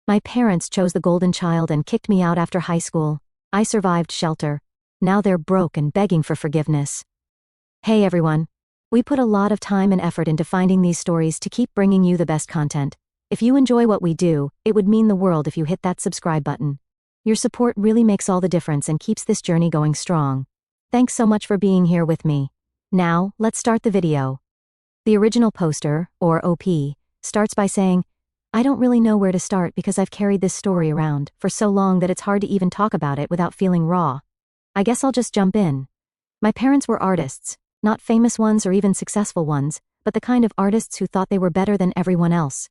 My parents chose the golden child and kicked me out after high school. I survived shelter. Now they're broke and begging for forgiveness. Hey everyone. We put a lot of time and effort into finding these stories to keep bringing you the best content. If you enjoy what we do, it would mean the world if you hit that subscribe button. Your support really makes all the difference and keeps this journey going strong. Thanks so much for being here with me. Now, let's start the video. The original poster, or OP, starts by saying, I don't really know where to start because I've carried this story around for so long that it's hard to even talk about it without feeling raw. I guess I'll just jump in. My parents were artists, not famous ones or even successful ones, but the kind of artists who thought they were better than everyone else.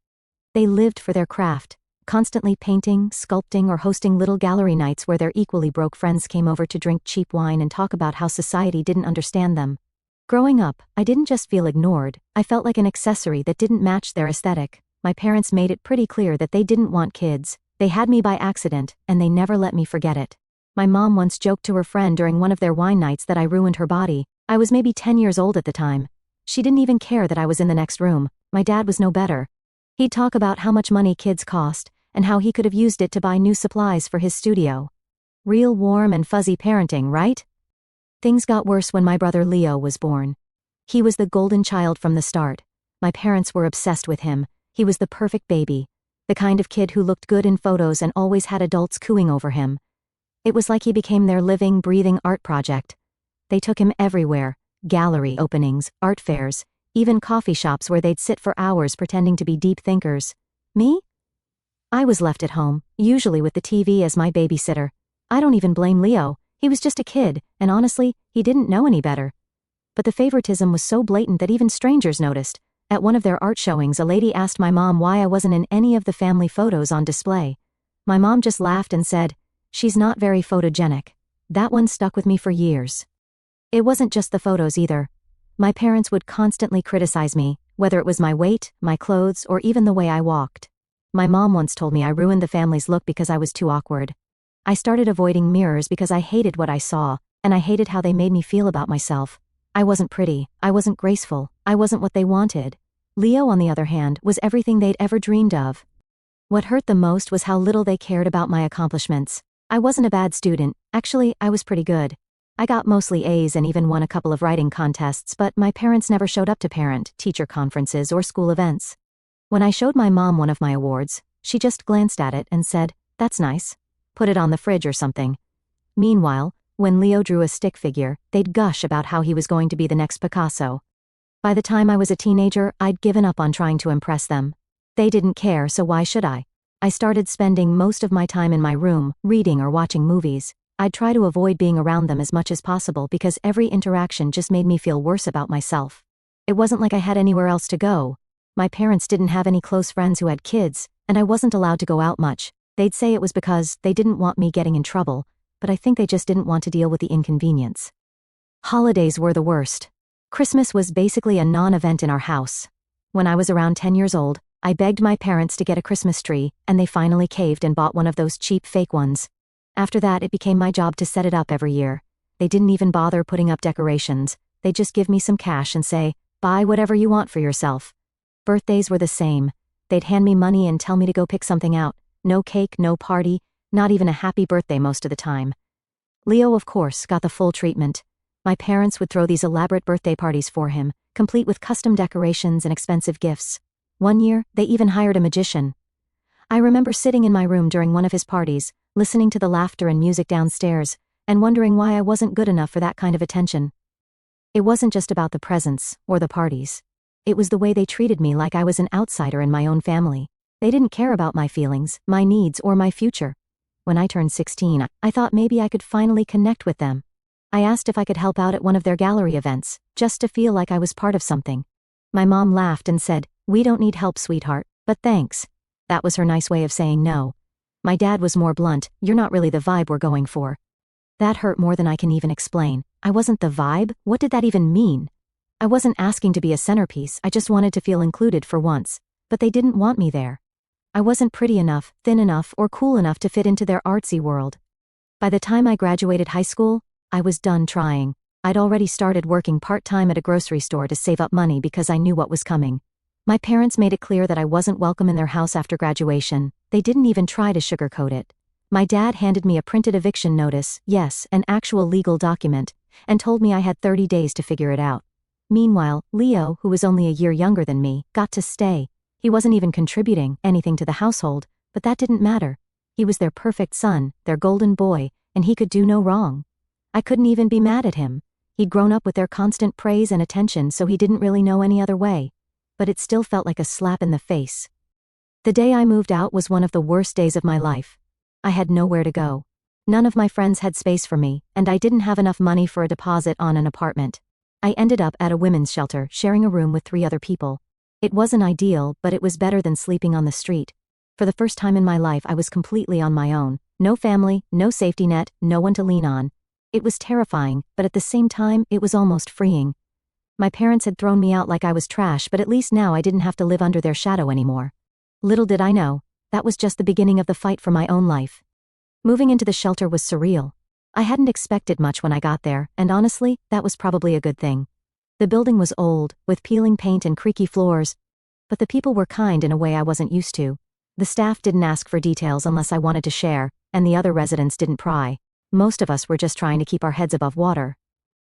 They lived for their craft, constantly painting, sculpting, or hosting little gallery nights where their equally broke friends came over to drink cheap wine and talk about how society didn't understand them. Growing up, I didn't just feel ignored, I felt like an accessory that didn't match their aesthetic. My parents made it pretty clear that they didn't want kids. They had me by accident, and they never let me forget it. My mom once joked to her friend during one of their wine nights that I ruined her body. I was maybe 10 years old at the time. She didn't even care that I was in the next room. My dad was no better. He'd talk about how much money kids cost, and how he could have used it to buy new supplies for his studio. Real warm and fuzzy parenting, right? Things got worse when my brother Leo was born. He was the golden child from the start. My parents were obsessed with him. He was the perfect baby. The kind of kid who looked good in photos and always had adults cooing over him. It was like he became their living, breathing art project. They took him everywhere. Gallery openings, art fairs, even coffee shops where they'd sit for hours pretending to be deep thinkers. Me? I was left at home, usually with the TV as my babysitter. I don't even blame Leo. He was just a kid, and honestly, he didn't know any better. But the favoritism was so blatant that even strangers noticed. At one of their art showings, a lady asked my mom why I wasn't in any of the family photos on display. My mom just laughed and said, "She's not very photogenic." That one stuck with me for years. It wasn't just the photos either. My parents would constantly criticize me, whether it was my weight, my clothes, or even the way I walked. My mom once told me I ruined the family's look because I was too awkward. I started avoiding mirrors because I hated what I saw, and I hated how they made me feel about myself. I wasn't pretty, I wasn't graceful, I wasn't what they wanted. Leo, on the other hand, was everything they'd ever dreamed of. What hurt the most was how little they cared about my accomplishments. I wasn't a bad student, actually, I was pretty good. I got mostly A's and even won a couple of writing contests, but my parents never showed up to parent-teacher conferences or school events. When I showed my mom one of my awards, she just glanced at it and said, "That's nice. Put it on the fridge or something." Meanwhile, when Leo drew a stick figure, they'd gush about how he was going to be the next Picasso. By the time I was a teenager, I'd given up on trying to impress them. They didn't care, so why should I? I started spending most of my time in my room, reading or watching movies. I'd try to avoid being around them as much as possible because every interaction just made me feel worse about myself. It wasn't like I had anywhere else to go. My parents didn't have any close friends who had kids, and I wasn't allowed to go out much. They'd say it was because they didn't want me getting in trouble, but I think they just didn't want to deal with the inconvenience. Holidays were the worst. Christmas was basically a non-event in our house. When I was around 10 years old, I begged my parents to get a Christmas tree, and they finally caved and bought one of those cheap fake ones. After that, it became my job to set it up every year. They didn't even bother putting up decorations. They'd just give me some cash and say, "Buy whatever you want for yourself." Birthdays were the same. They'd hand me money and tell me to go pick something out. No cake, no party, not even a happy birthday most of the time. Leo, of course, got the full treatment. My parents would throw these elaborate birthday parties for him, complete with custom decorations and expensive gifts. One year, they even hired a magician. I remember sitting in my room during one of his parties, listening to the laughter and music downstairs, and wondering why I wasn't good enough for that kind of attention. It wasn't just about the presents or the parties. It was the way they treated me like I was an outsider in my own family. They didn't care about my feelings, my needs, or my future. When I turned 16, I thought maybe I could finally connect with them. I asked if I could help out at one of their gallery events, just to feel like I was part of something. My mom laughed and said, "We don't need help, sweetheart, but thanks." That was her nice way of saying no. My dad was more blunt, "You're not really the vibe we're going for." That hurt more than I can even explain. I wasn't the vibe? What did that even mean? I wasn't asking to be a centerpiece, I just wanted to feel included for once. But they didn't want me there. I wasn't pretty enough, thin enough, or cool enough to fit into their artsy world. By the time I graduated high school, I was done trying. I'd already started working part-time at a grocery store to save up money because I knew what was coming. My parents made it clear that I wasn't welcome in their house after graduation. They didn't even try to sugarcoat it. My dad handed me a printed eviction notice, yes, an actual legal document, and told me I had 30 days to figure it out. Meanwhile, Leo, who was only a year younger than me, got to stay. He wasn't even contributing anything to the household, but that didn't matter. He was their perfect son, their golden boy, and he could do no wrong. I couldn't even be mad at him. He'd grown up with their constant praise and attention, so he didn't really know any other way. But it still felt like a slap in the face. The day I moved out was one of the worst days of my life. I had nowhere to go. None of my friends had space for me, and I didn't have enough money for a deposit on an apartment. I ended up at a women's shelter, sharing a room with 3 other people. It wasn't ideal, but it was better than sleeping on the street. For the first time in my life, I was completely on my own. No family, no safety net, no one to lean on. It was terrifying, but at the same time, it was almost freeing. My parents had thrown me out like I was trash, but at least now I didn't have to live under their shadow anymore. Little did I know, that was just the beginning of the fight for my own life. Moving into the shelter was surreal. I hadn't expected much when I got there, and honestly, that was probably a good thing. The building was old, with peeling paint and creaky floors, but the people were kind in a way I wasn't used to. The staff didn't ask for details unless I wanted to share, and the other residents didn't pry. Most of us were just trying to keep our heads above water.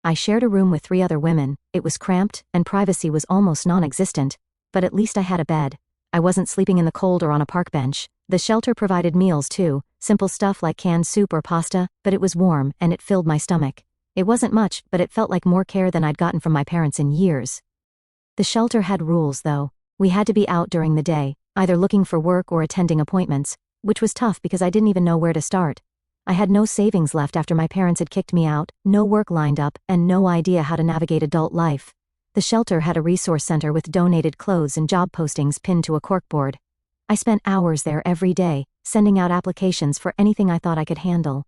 I shared a room with 3 other women. It was cramped, and privacy was almost non-existent, but at least I had a bed. I wasn't sleeping in the cold or on a park bench. The shelter provided meals too, simple stuff like canned soup or pasta, but it was warm, and it filled my stomach. It wasn't much, but it felt like more care than I'd gotten from my parents in years. The shelter had rules, though. We had to be out during the day, either looking for work or attending appointments, which was tough because I didn't even know where to start. I had no savings left after my parents had kicked me out, no work lined up, and no idea how to navigate adult life. The shelter had a resource center with donated clothes and job postings pinned to a corkboard. I spent hours there every day, sending out applications for anything I thought I could handle.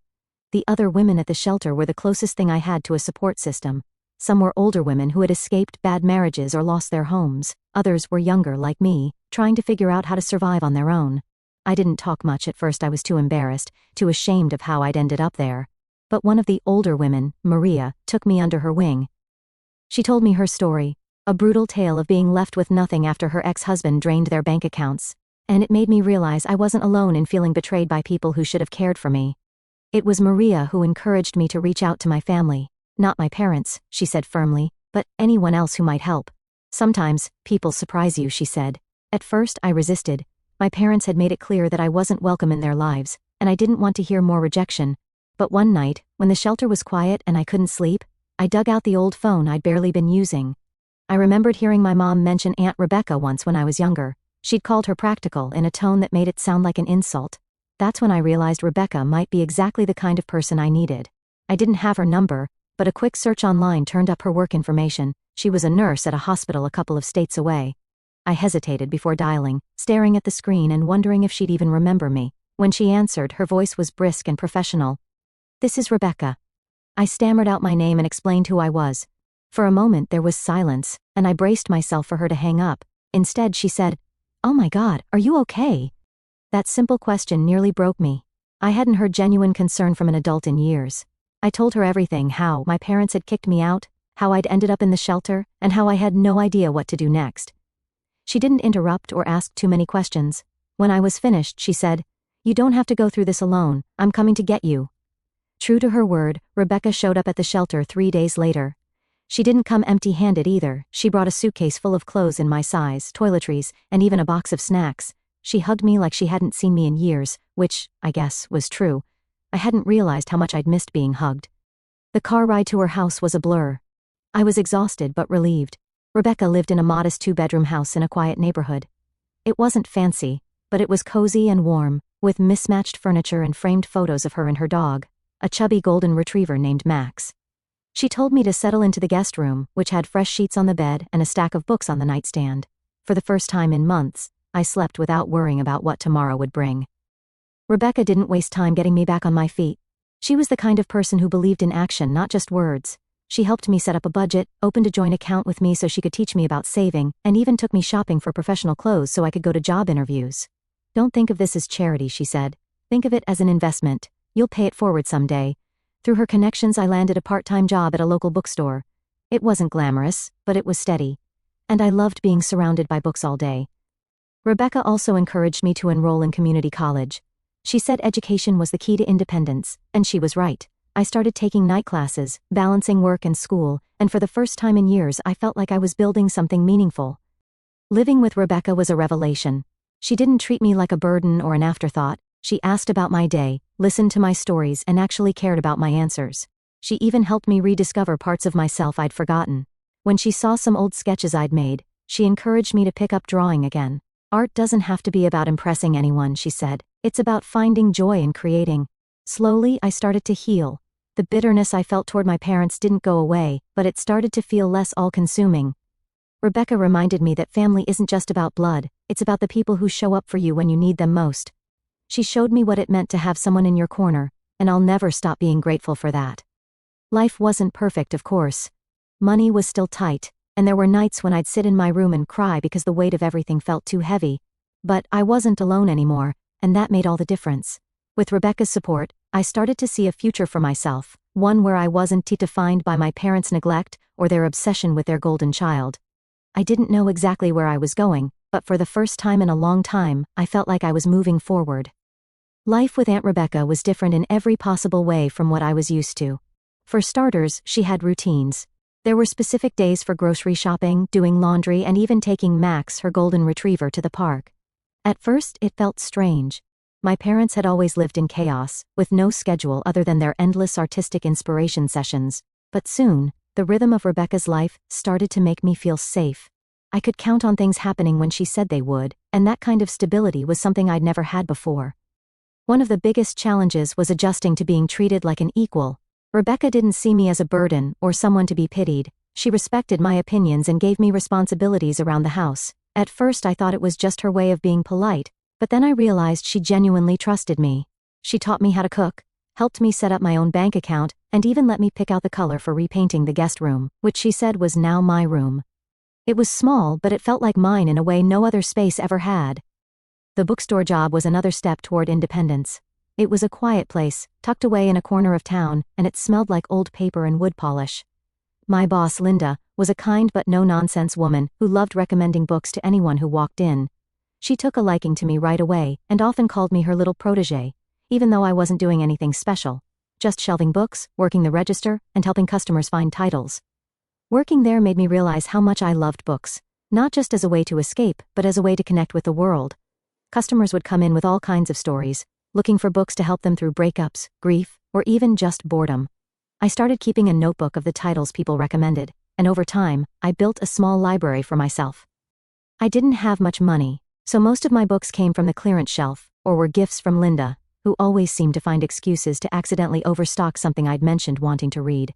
The other women at the shelter were the closest thing I had to a support system. Some were older women who had escaped bad marriages or lost their homes. Others were younger, like me, trying to figure out how to survive on their own. I didn't talk much at first. I was too embarrassed, too ashamed of how I'd ended up there. But one of the older women, Maria, took me under her wing. She told me her story, a brutal tale of being left with nothing after her ex-husband drained their bank accounts. And it made me realize I wasn't alone in feeling betrayed by people who should have cared for me. It was Maria who encouraged me to reach out to my family. Not my parents, she said firmly, but anyone else who might help. Sometimes, people surprise you, she said. At first, I resisted. My parents had made it clear that I wasn't welcome in their lives, and I didn't want to hear more rejection. But one night, when the shelter was quiet and I couldn't sleep, I dug out the old phone I'd barely been using. I remembered hearing my mom mention Aunt Rebecca once when I was younger. She'd called her practical in a tone that made it sound like an insult. That's when I realized Rebecca might be exactly the kind of person I needed. I didn't have her number, but a quick search online turned up her work information. She was a nurse at a hospital a couple of states away. I hesitated before dialing, staring at the screen and wondering if she'd even remember me. When she answered, her voice was brisk and professional. "This is Rebecca." I stammered out my name and explained who I was. For a moment there was silence, and I braced myself for her to hang up. Instead she said, "Oh my God, are you okay?" That simple question nearly broke me. I hadn't heard genuine concern from an adult in years. I told her everything, how my parents had kicked me out, how I'd ended up in the shelter, and how I had no idea what to do next. She didn't interrupt or ask too many questions. When I was finished, she said, "You don't have to go through this alone. I'm coming to get you." True to her word, Rebecca showed up at the shelter 3 days later. She didn't come empty-handed either. She brought a suitcase full of clothes in my size, toiletries, and even a box of snacks. She hugged me like she hadn't seen me in years, which, I guess, was true. I hadn't realized how much I'd missed being hugged. The car ride to her house was a blur. I was exhausted but relieved. Rebecca lived in a modest 2-bedroom house in a quiet neighborhood. It wasn't fancy, but it was cozy and warm, with mismatched furniture and framed photos of her and her dog, a chubby golden retriever named Max. She told me to settle into the guest room, which had fresh sheets on the bed and a stack of books on the nightstand. For the first time in months, I slept without worrying about what tomorrow would bring. Rebecca didn't waste time getting me back on my feet. She was the kind of person who believed in action, not just words. She helped me set up a budget, opened a joint account with me so she could teach me about saving, and even took me shopping for professional clothes so I could go to job interviews. "Don't think of this as charity," she said. "Think of it as an investment. You'll pay it forward someday." Through her connections, I landed a part-time job at a local bookstore. It wasn't glamorous, but it was steady. and I loved being surrounded by books all day. Rebecca also encouraged me to enroll in community college. She said education was the key to independence, and she was right. I started taking night classes, balancing work and school, and for the first time in years I felt like I was building something meaningful. Living with Rebecca was a revelation. She didn't treat me like a burden or an afterthought. She asked about my day, listened to my stories, and actually cared about my answers. She even helped me rediscover parts of myself I'd forgotten. When she saw some old sketches I'd made, she encouraged me to pick up drawing again. Art doesn't have to be about impressing anyone, she said. It's about finding joy in creating. Slowly, I started to heal. The bitterness I felt toward my parents didn't go away, but it started to feel less all-consuming. Rebecca reminded me that family isn't just about blood, it's about the people who show up for you when you need them most. She showed me what it meant to have someone in your corner, and I'll never stop being grateful for that. Life wasn't perfect, of course. Money was still tight, and there were nights when I'd sit in my room and cry because the weight of everything felt too heavy. But I wasn't alone anymore, and that made all the difference. With Rebecca's support, I started to see a future for myself, one where I wasn't defined by my parents' neglect or their obsession with their golden child. I didn't know exactly where I was going, but for the first time in a long time, I felt like I was moving forward. Life with Aunt Rebecca was different in every possible way from what I was used to. For starters, she had routines. There were specific days for grocery shopping, doing laundry, and even taking Max, her golden retriever, to the park. At first, it felt strange. My parents had always lived in chaos, with no schedule other than their endless artistic inspiration sessions. But soon, the rhythm of Rebecca's life started to make me feel safe. I could count on things happening when she said they would, and that kind of stability was something I'd never had before. One of the biggest challenges was adjusting to being treated like an equal. Rebecca didn't see me as a burden or someone to be pitied. She respected my opinions and gave me responsibilities around the house. At first I thought it was just her way of being polite, but then I realized she genuinely trusted me. She taught me how to cook, helped me set up my own bank account, and even let me pick out the color for repainting the guest room, which she said was now my room. It was small, but it felt like mine in a way no other space ever had. The bookstore job was another step toward independence. It was a quiet place, tucked away in a corner of town, and it smelled like old paper and wood polish. My boss, Linda, was a kind but no-nonsense woman who loved recommending books to anyone who walked in. She took a liking to me right away, and often called me her little protégé, even though I wasn't doing anything special. Just shelving books, working the register, and helping customers find titles. Working there made me realize how much I loved books, not just as a way to escape, but as a way to connect with the world. Customers would come in with all kinds of stories, looking for books to help them through breakups, grief, or even just boredom. I started keeping a notebook of the titles people recommended, and over time, I built a small library for myself. I didn't have much money, so most of my books came from the clearance shelf, or were gifts from Linda, who always seemed to find excuses to accidentally overstock something I'd mentioned wanting to read.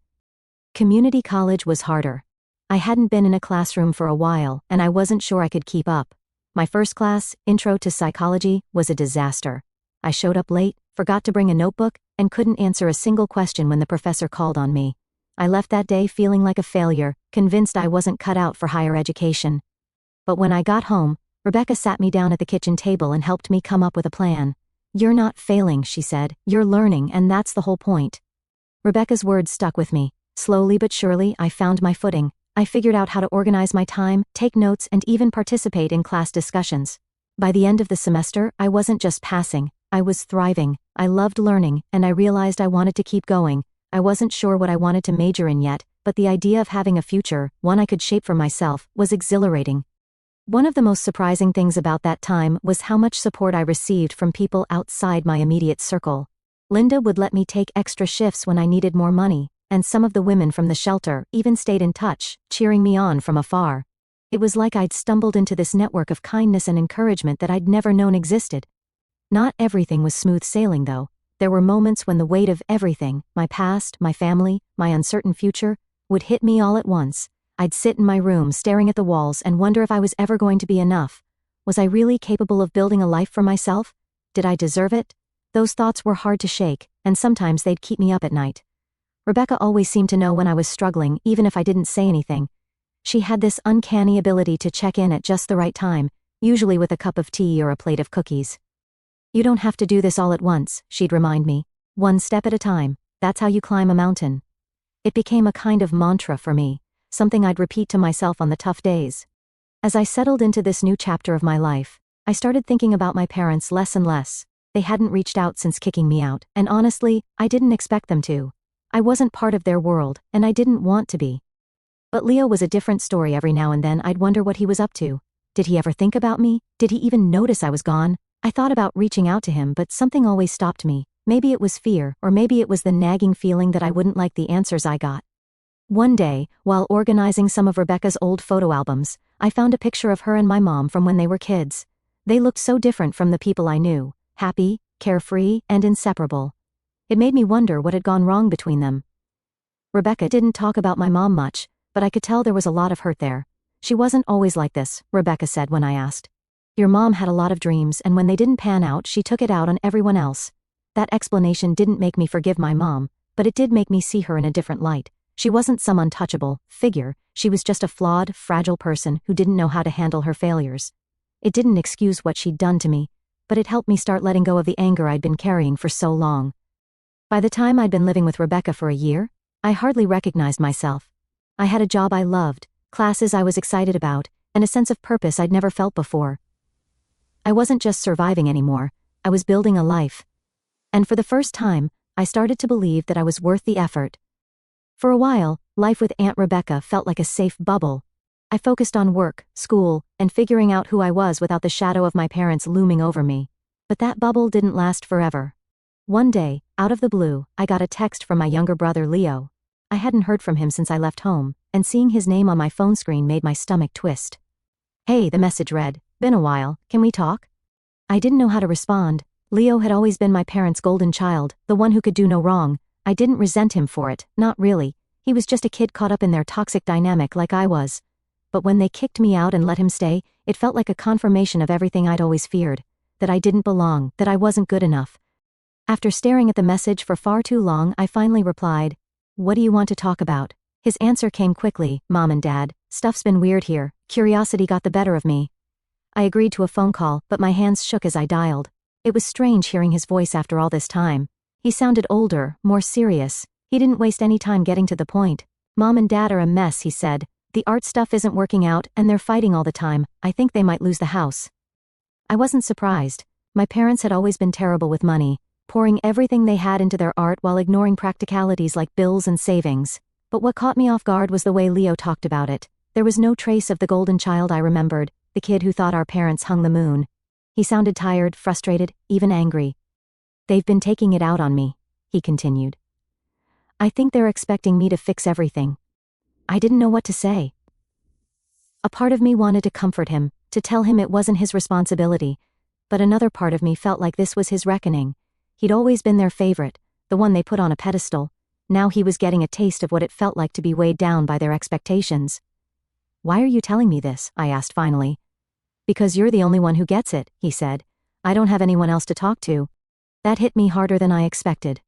Community college was harder. I hadn't been in a classroom for a while, and I wasn't sure I could keep up. My first class, Intro to Psychology, was a disaster. I showed up late, forgot to bring a notebook, and couldn't answer a single question when the professor called on me. I left that day feeling like a failure, convinced I wasn't cut out for higher education. But when I got home, Rebecca sat me down at the kitchen table and helped me come up with a plan. "You're not failing," she said. "You're learning, and that's the whole point." Rebecca's words stuck with me. Slowly but surely, I found my footing. I figured out how to organize my time, take notes, and even participate in class discussions. By the end of the semester, I wasn't just passing. I was thriving. I loved learning, and I realized I wanted to keep going. I wasn't sure what I wanted to major in yet, but the idea of having a future, one I could shape for myself, was exhilarating. One of the most surprising things about that time was how much support I received from people outside my immediate circle. Linda would let me take extra shifts when I needed more money, and some of the women from the shelter even stayed in touch, cheering me on from afar. It was like I'd stumbled into this network of kindness and encouragement that I'd never known existed. Not everything was smooth sailing, though. There were moments when the weight of everything, my past, my family, my uncertain future, would hit me all at once. I'd sit in my room staring at the walls and wonder if I was ever going to be enough. Was I really capable of building a life for myself? Did I deserve it? Those thoughts were hard to shake, and sometimes they'd keep me up at night. Rebecca always seemed to know when I was struggling, even if I didn't say anything. She had this uncanny ability to check in at just the right time, usually with a cup of tea or a plate of cookies. "You don't have to do this all at once," she'd remind me. "One step at a time. That's how you climb a mountain." It became a kind of mantra for me, something I'd repeat to myself on the tough days. As I settled into this new chapter of my life, I started thinking about my parents less and less. They hadn't reached out since kicking me out, and honestly, I didn't expect them to. I wasn't part of their world, and I didn't want to be. But Leo was a different story. Every now and then I'd wonder what he was up to. Did he ever think about me? Did he even notice I was gone? I thought about reaching out to him, but something always stopped me. Maybe it was fear, or maybe it was the nagging feeling that I wouldn't like the answers I got. One day, while organizing some of Rebecca's old photo albums, I found a picture of her and my mom from when they were kids. They looked so different from the people I knew, happy, carefree, and inseparable. It made me wonder what had gone wrong between them. Rebecca didn't talk about my mom much, but I could tell there was a lot of hurt there. She wasn't always like this, Rebecca said when I asked. Your mom had a lot of dreams, and when they didn't pan out, she took it out on everyone else. That explanation didn't make me forgive my mom, but it did make me see her in a different light. She wasn't some untouchable figure, she was just a flawed, fragile person who didn't know how to handle her failures. It didn't excuse what she'd done to me, but it helped me start letting go of the anger I'd been carrying for so long. By the time I'd been living with Rebecca for a year, I hardly recognized myself. I had a job I loved, classes I was excited about, and a sense of purpose I'd never felt before. I wasn't just surviving anymore, I was building a life. And for the first time, I started to believe that I was worth the effort. For a while, life with Aunt Rebecca felt like a safe bubble. I focused on work, school, and figuring out who I was without the shadow of my parents looming over me. But that bubble didn't last forever. One day, out of the blue, I got a text from my younger brother Leo. I hadn't heard from him since I left home, and seeing his name on my phone screen made my stomach twist. Hey, the message read, "Been a while, can we talk?" I didn't know how to respond. Leo had always been my parents' golden child, the one who could do no wrong. I didn't resent him for it, not really. He was just a kid caught up in their toxic dynamic like I was. But when they kicked me out and let him stay, it felt like a confirmation of everything I'd always feared. That I didn't belong, that I wasn't good enough. After staring at the message for far too long, I finally replied, "What do you want to talk about?" His answer came quickly, "Mom and Dad, stuff's been weird here, curiosity got the better of me." I agreed to a phone call, but my hands shook as I dialed. It was strange hearing his voice after all this time. He sounded older, more serious. He didn't waste any time getting to the point. "Mom and Dad are a mess," he said. "The art stuff isn't working out, and they're fighting all the time. I think they might lose the house." I wasn't surprised. My parents had always been terrible with money, pouring everything they had into their art while ignoring practicalities like bills and savings. But what caught me off guard was the way Leo talked about it. There was no trace of the golden child I remembered, the kid who thought our parents hung the moon. He sounded tired, frustrated, even angry. "They've been taking it out on me," he continued. "I think they're expecting me to fix everything." I didn't know what to say. A part of me wanted to comfort him, to tell him it wasn't his responsibility, but another part of me felt like this was his reckoning. He'd always been their favorite, the one they put on a pedestal. Now he was getting a taste of what it felt like to be weighed down by their expectations. "Why are you telling me this?" I asked finally. "Because you're the only one who gets it," he said. "I don't have anyone else to talk to." That hit me harder than I expected.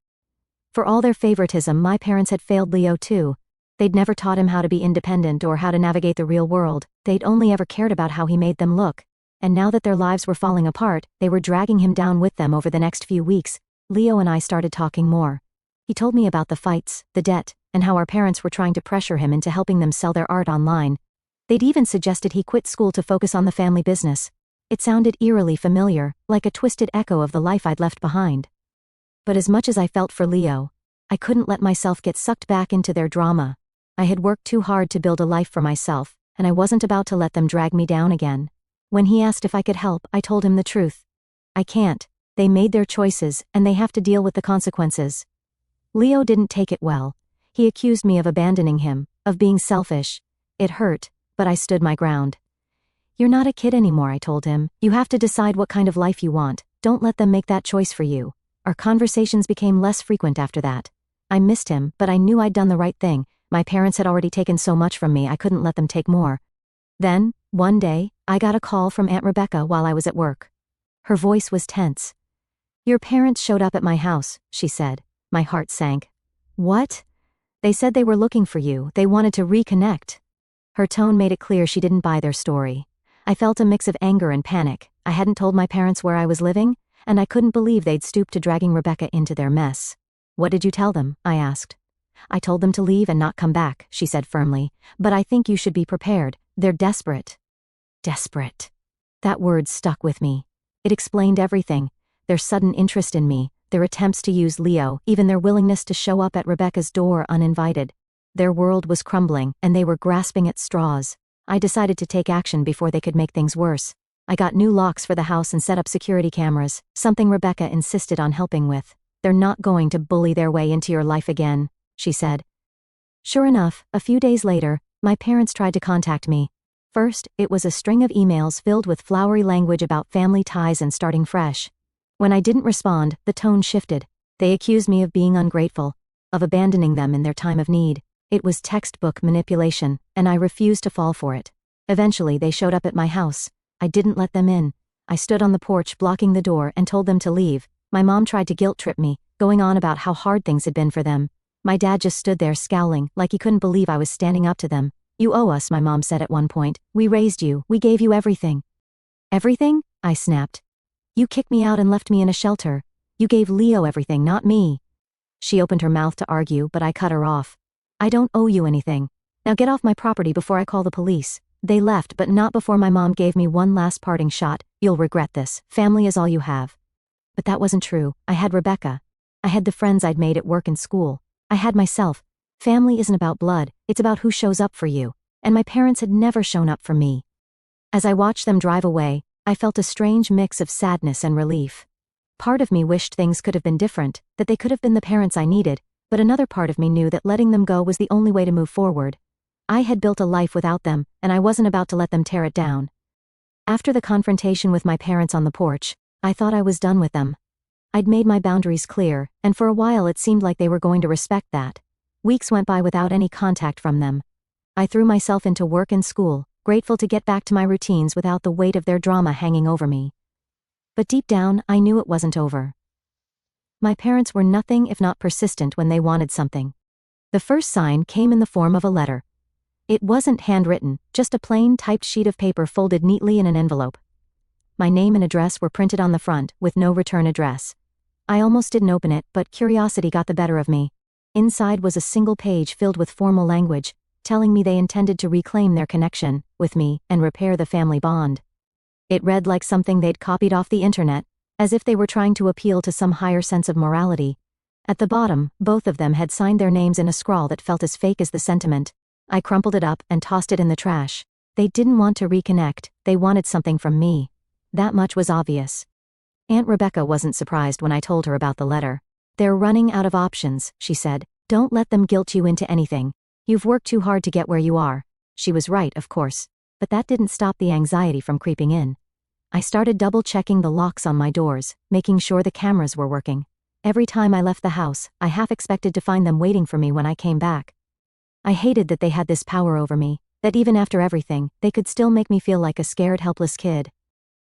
For all their favoritism, my parents had failed Leo too. They'd never taught him how to be independent or how to navigate the real world. They'd only ever cared about how he made them look. And now that their lives were falling apart, they were dragging him down with them. Over the next few weeks, Leo and I started talking more. He told me about the fights, the debt, and how our parents were trying to pressure him into helping them sell their art online. They'd even suggested he quit school to focus on the family business. It sounded eerily familiar, like a twisted echo of the life I'd left behind. But as much as I felt for Leo, I couldn't let myself get sucked back into their drama. I had worked too hard to build a life for myself, and I wasn't about to let them drag me down again. When he asked if I could help, I told him the truth. I can't. They made their choices, and they have to deal with the consequences. Leo didn't take it well. He accused me of abandoning him, of being selfish. It hurt, but I stood my ground. "You're not a kid anymore," I told him. "You have to decide what kind of life you want. Don't let them make that choice for you." Our conversations became less frequent after that. I missed him, but I knew I'd done the right thing. My parents had already taken so much from me, I couldn't let them take more. Then, one day, I got a call from Aunt Rebecca while I was at work. Her voice was tense. "Your parents showed up at my house," she said. My heart sank. "What?" "They said they were looking for you. They wanted to reconnect." Her tone made it clear she didn't buy their story. I felt a mix of anger and panic. I hadn't told my parents where I was living, and I couldn't believe they'd stooped to dragging Rebecca into their mess. "What did you tell them?" I asked. "I told them to leave and not come back," she said firmly. "But I think you should be prepared. They're desperate." Desperate. That word stuck with me. It explained everything. Their sudden interest in me, their attempts to use Leo, even their willingness to show up at Rebecca's door uninvited. Their world was crumbling, and they were grasping at straws. I decided to take action before they could make things worse. I got new locks for the house and set up security cameras, something Rebecca insisted on helping with. "They're not going to bully their way into your life again," she said. Sure enough, a few days later, my parents tried to contact me. First, it was a string of emails filled with flowery language about family ties and starting fresh. When I didn't respond, the tone shifted. They accused me of being ungrateful, of abandoning them in their time of need. It was textbook manipulation, and I refused to fall for it. Eventually, they showed up at my house. I didn't let them in. I stood on the porch blocking the door and told them to leave. My mom tried to guilt-trip me, going on about how hard things had been for them. My dad just stood there scowling, like he couldn't believe I was standing up to them. "You owe us," my mom said at one point. "We raised you, we gave you everything." "Everything?" I snapped. "You kicked me out and left me in a shelter. You gave Leo everything, not me." She opened her mouth to argue, but I cut her off. "I don't owe you anything. Now get off my property before I call the police." They left, but not before my mom gave me one last parting shot. "You'll regret this. Family is all you have." But that wasn't true. I had Rebecca. I had the friends I'd made at work and school. I had myself. Family isn't about blood, it's about who shows up for you. And my parents had never shown up for me. As I watched them drive away, I felt a strange mix of sadness and relief. Part of me wished things could have been different, that they could have been the parents I needed, but another part of me knew that letting them go was the only way to move forward. I had built a life without them, and I wasn't about to let them tear it down. After the confrontation with my parents on the porch, I thought I was done with them. I'd made my boundaries clear, and for a while it seemed like they were going to respect that. Weeks went by without any contact from them. I threw myself into work and school, grateful to get back to my routines without the weight of their drama hanging over me. But deep down, I knew it wasn't over. My parents were nothing if not persistent when they wanted something. The first sign came in the form of a letter. It wasn't handwritten, just a plain typed sheet of paper folded neatly in an envelope. My name and address were printed on the front, with no return address. I almost didn't open it, but curiosity got the better of me. Inside was a single page filled with formal language, telling me they intended to reclaim their connection with me and repair the family bond. It read like something they'd copied off the internet, as if they were trying to appeal to some higher sense of morality. At the bottom, both of them had signed their names in a scrawl that felt as fake as the sentiment. I crumpled it up and tossed it in the trash. They didn't want to reconnect, they wanted something from me. That much was obvious. Aunt Rebecca wasn't surprised when I told her about the letter. "They're running out of options," she said. "Don't let them guilt you into anything. You've worked too hard to get where you are." She was right, of course. But that didn't stop the anxiety from creeping in. I started double-checking the locks on my doors, making sure the cameras were working. Every time I left the house, I half expected to find them waiting for me when I came back. I hated that they had this power over me, that even after everything, they could still make me feel like a scared, helpless kid.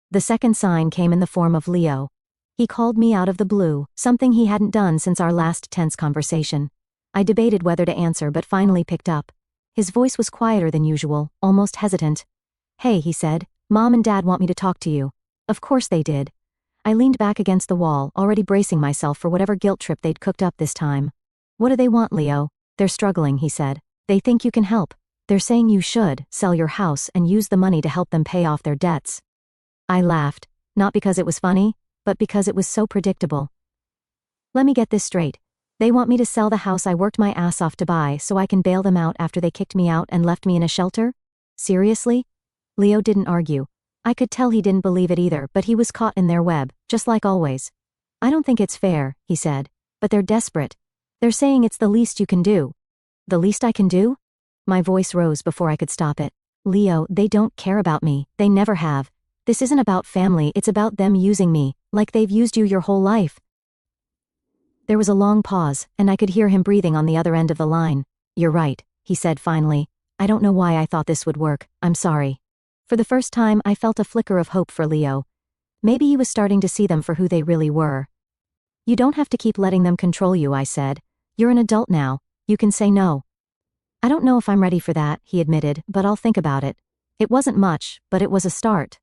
The second sign came in the form of Leo. He called me out of the blue, something he hadn't done since our last tense conversation. I debated whether to answer but finally picked up. His voice was quieter than usual, almost hesitant. "Hey," he said, "Mom and Dad want me to talk to you." Of course they did. I leaned back against the wall, already bracing myself for whatever guilt trip they'd cooked up this time. "What do they want, Leo?" "They're struggling," he said. "They think you can help. They're saying you should sell your house and use the money to help them pay off their debts." I laughed, not because it was funny, but because it was so predictable. "Let me get this straight. They want me to sell the house I worked my ass off to buy so I can bail them out after they kicked me out and left me in a shelter? Seriously?" Leo didn't argue. I could tell he didn't believe it either, but he was caught in their web, just like always. "I don't think it's fair," he said. "But they're desperate. They're saying it's the least you can do." "The least I can do?" My voice rose before I could stop it. "Leo, they don't care about me. They never have. This isn't about family, it's about them using me, like they've used you your whole life." There was a long pause, and I could hear him breathing on the other end of the line. "You're right," he said finally. "I don't know why I thought this would work. I'm sorry." For the first time, I felt a flicker of hope for Leo. Maybe he was starting to see them for who they really were. "You don't have to keep letting them control you," I said. "You're an adult now. You can say no." "I don't know if I'm ready for that," he admitted, "but I'll think about it." It wasn't much, but it was a start.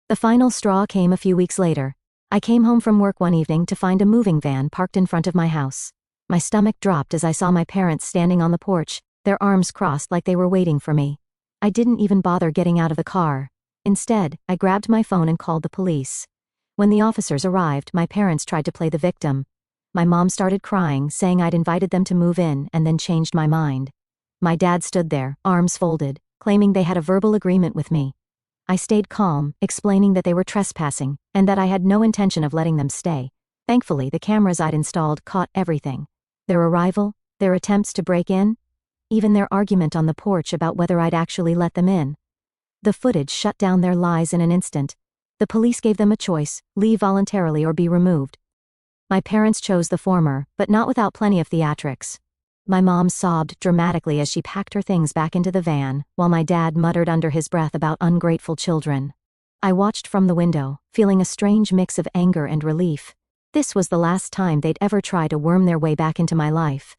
The final straw came a few weeks later. I came home from work one evening to find a moving van parked in front of my house. My stomach dropped as I saw my parents standing on the porch, their arms crossed like they were waiting for me. I didn't even bother getting out of the car. Instead, I grabbed my phone and called the police. When the officers arrived, my parents tried to play the victim. My mom started crying, saying I'd invited them to move in and then changed my mind. My dad stood there, arms folded, claiming they had a verbal agreement with me. I stayed calm, explaining that they were trespassing, and that I had no intention of letting them stay. Thankfully, the cameras I'd installed caught everything. Their arrival, their attempts to break in, even their argument on the porch about whether I'd actually let them in. The footage shut down their lies in an instant. The police gave them a choice: leave voluntarily or be removed. My parents chose the former, but not without plenty of theatrics. My mom sobbed dramatically as she packed her things back into the van, while my dad muttered under his breath about ungrateful children. I watched from the window, feeling a strange mix of anger and relief. This was the last time they'd ever try to worm their way back into my life.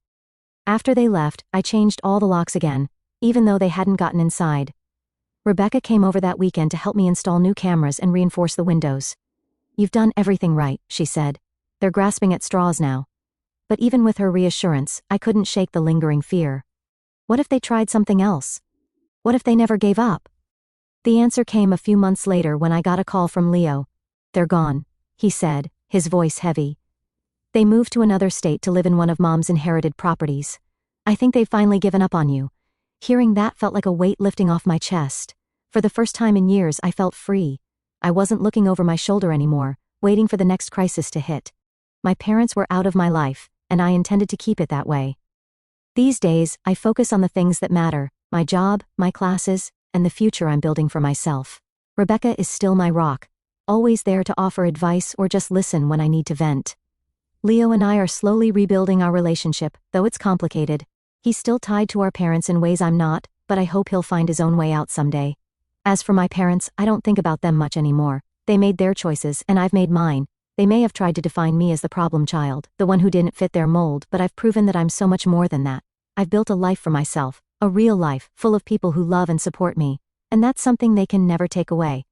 After they left, I changed all the locks again, even though they hadn't gotten inside. Rebecca came over that weekend to help me install new cameras and reinforce the windows. "You've done everything right," she said. "They're grasping at straws now." But even with her reassurance, I couldn't shake the lingering fear. What if they tried something else? What if they never gave up? The answer came a few months later when I got a call from Leo. "They're gone," he said, his voice heavy. "They moved to another state to live in one of Mom's inherited properties. I think they've finally given up on you." Hearing that felt like a weight lifting off my chest. For the first time in years, I felt free. I wasn't looking over my shoulder anymore, waiting for the next crisis to hit. My parents were out of my life, and I intended to keep it that way. These days, I focus on the things that matter: my job, my classes, and the future I'm building for myself. Rebecca is still my rock, always there to offer advice or just listen when I need to vent. Leo and I are slowly rebuilding our relationship, though it's complicated. He's still tied to our parents in ways I'm not, but I hope he'll find his own way out someday. As for my parents, I don't think about them much anymore. They made their choices, and I've made mine. They may have tried to define me as the problem child, the one who didn't fit their mold, but I've proven that I'm so much more than that. I've built a life for myself, a real life, full of people who love and support me, and that's something they can never take away.